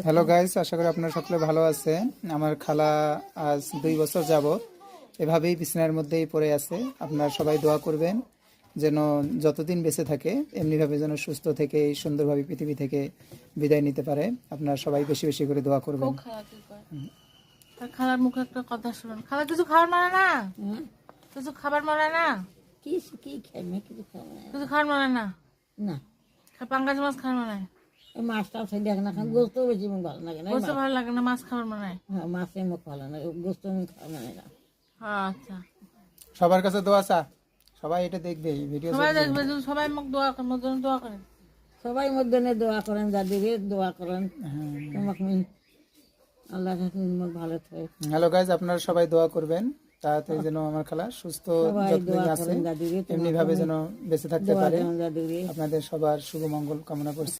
Hello guys, আশা করি আপনারা সকলে ভালো আছেন। আমার খালা আজ 2 বছর যাবত এভাবেই বিছানার মধ্যেই পড়ে আছে। আপনারা সবাই দোয়া করবেন যেন যতদিন বেঁচে থাকে এমনিভাবে যেন সুস্থ থেকে সুন্দরভাবে পৃথিবী থেকে বিদায় নিতে পারে। আপনারা সবাই বেশি বেশি করে দোয়া করবেন। খালার মুখে একটা কথা শুনুন। খালা কিছু খাবার মানে না, কিছু খাবার মানে না, কিছু কি খাইনি, কিছু খাবো না। কিছু খাবার মানে না, না পাঙ্গাস মাছ খাবার মানে এই মাছটাও সেই দেখ না, গোস্ত বেশি মুখ ভালো লাগে না। বসে ভালো লাগে না, মাছ খাবার মানে। হ্যাঁ, মাছের মুখ ভালো না, গোস্ত মুখ খাওয়া মানে না। আচ্ছা, সবার কাছে দোয়া চা, সবাই এটা দেখবে ভিডিও। সবাই দেখবে, সবাই মুখ দোয়া করেন, মোর জন্য দোয়া করেন। সবাই মধ্যে দোয়া করেন, যাদিকে দোয়া করেন তোমাকে আল্লাহ মুখ ভালো থাকে। হ্যালো গাইস, আপনারা সবাই দোয়া করবেন তাড়াতাড়ি যেন আমার খালা সুস্থ যত্নে আছে এমনি ভাবে যেন বেঁচে থাকতে পারে। আপনাদের সবার শুভ মঙ্গল কামনা করছি।